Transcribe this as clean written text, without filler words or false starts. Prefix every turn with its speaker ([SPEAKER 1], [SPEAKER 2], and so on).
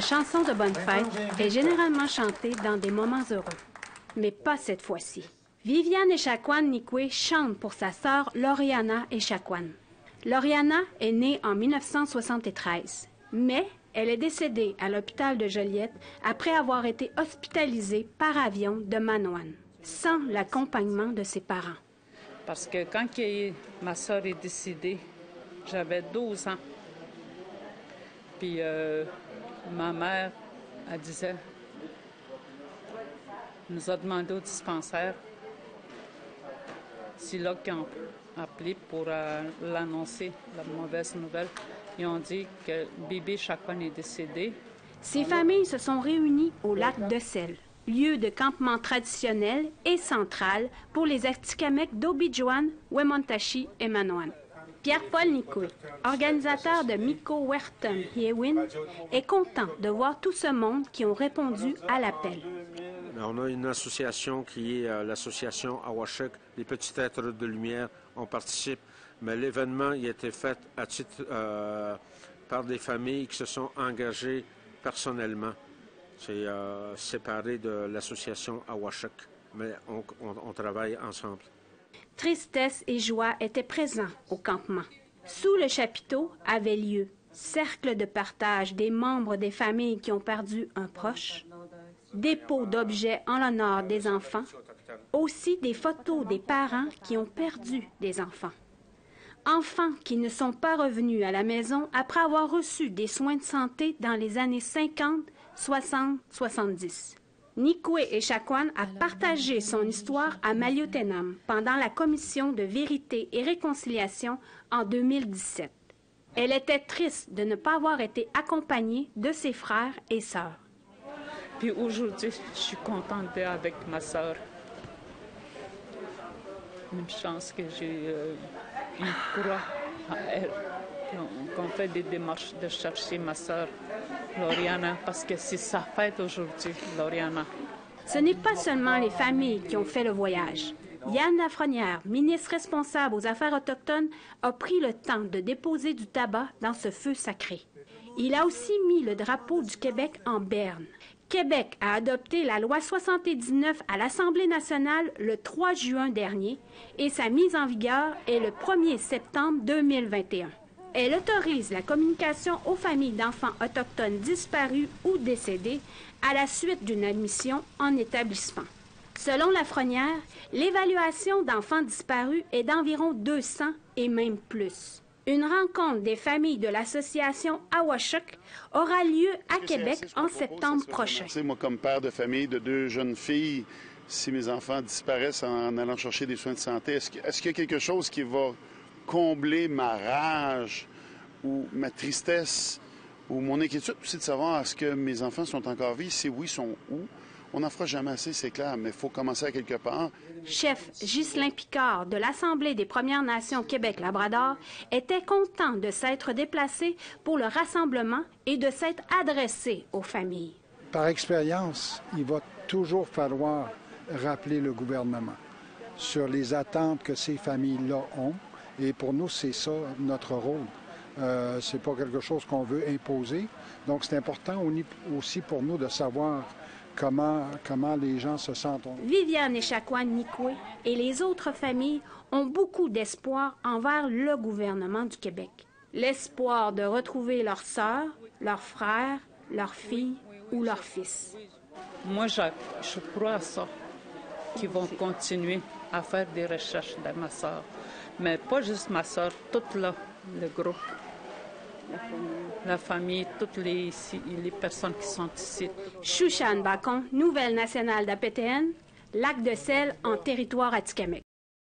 [SPEAKER 1] chanson de bonne fête est généralement chantée dans des moments heureux. Mais pas cette fois-ci. Viviane Echaquan Nikwe chante pour sa sœur Lauriana Echaquan. Lauriana est née en 1973, mais elle est décédée à l'hôpital de Joliette après avoir été hospitalisée par avion de Manoan, sans l'accompagnement de ses parents.
[SPEAKER 2] Parce que quand ma sœur est décédée, j'avais 12 ans. Puis ma mère, elle disait, nous a demandé au dispensaire, c'est là qu'ils ont appelé pour l'annoncer, la mauvaise nouvelle. Ils ont dit que bébé Echaquan est décédé.
[SPEAKER 1] Ces familles se sont réunies au lac de Sel, lieu de campement traditionnel et central pour les Atikamekw d'Obidjouan, Wemontachi et Manoan. Pierre-Paul Nikwe, organisateur de Miko Wertum Hiewin, est content de voir tout ce monde qui ont répondu à l'appel.
[SPEAKER 3] On a une association qui est l'association Awashek, les petits êtres de lumière. On participe, mais l'événement il a été fait à titre, par des familles qui se sont engagées personnellement. C'est séparé de l'association Awashek, mais on travaille ensemble.
[SPEAKER 1] Tristesse et joie étaient présents au campement. Sous le chapiteau avait lieu cercle de partage des membres des familles qui ont perdu un proche, dépôt d'objets en l'honneur des enfants, aussi des photos des parents qui ont perdu des enfants. Enfants qui ne sont pas revenus à la maison après avoir reçu des soins de santé dans les années 50, 60, 70. Nikwe Echaquan a partagé son histoire à Maliotenam pendant la commission de vérité et réconciliation en 2017. Elle était triste de ne pas avoir été accompagnée de ses frères et sœurs.
[SPEAKER 2] Puis aujourd'hui, je suis contente d'être avec ma sœur. Une chance que j'ai une croix à elle. Qu'on fait des démarches de chercher ma sœur Lauriana, parce que c'est sa fête aujourd'hui, Lauriana.
[SPEAKER 1] Ce n'est pas seulement les familles qui ont fait le voyage. Yann Lafrenière, ministre responsable aux Affaires autochtones, a pris le temps de déposer du tabac dans ce feu sacré. Il a aussi mis le drapeau du Québec en berne. Québec a adopté la loi 79 à l'Assemblée nationale le 3 juin dernier et sa mise en vigueur est le 1er septembre 2021. Elle autorise la communication aux familles d'enfants autochtones disparus ou décédés à la suite d'une admission en établissement. Selon Lafrenière, l'évaluation d'enfants disparus est d'environ 200 et même plus. Une rencontre des familles de l'association Awashek aura lieu à Québec en septembre prochain.
[SPEAKER 4] Moi, comme père de famille de 2 jeunes filles, si mes enfants disparaissent en allant chercher des soins de santé, est-ce qu'il y a quelque chose qui va combler ma rage ou ma tristesse ou mon inquiétude aussi de savoir est-ce que mes enfants sont encore vivants? Si oui, sont où? On n'en fera jamais assez, c'est clair, mais il faut commencer à quelque part.
[SPEAKER 1] Chef Ghislain Picard de l'Assemblée des Premières Nations Québec-Labrador était content de s'être déplacé pour le rassemblement et de s'être adressé aux familles.
[SPEAKER 5] Par expérience, il va toujours falloir rappeler le gouvernement sur les attentes que ces familles-là ont. Et pour nous, c'est ça notre rôle. C'est pas quelque chose qu'on veut imposer. Donc, c'est important aussi pour nous de savoir comment les gens se sentent.
[SPEAKER 1] Viviane Echaquan Nikwe et les autres familles ont beaucoup d'espoir envers le gouvernement du Québec. L'espoir de retrouver leur sœur, leur frère, leur fille ou leur fils.
[SPEAKER 2] Moi, je crois à ça, qu'ils vont continuer à faire des recherches de ma sœur. Mais pas juste ma sœur, tout le groupe. La famille, toutes les personnes qui sont ici.
[SPEAKER 1] Chouchane Bacon, Nouvelle nationale d'APTN, Lac de Sel en territoire Atikamekw.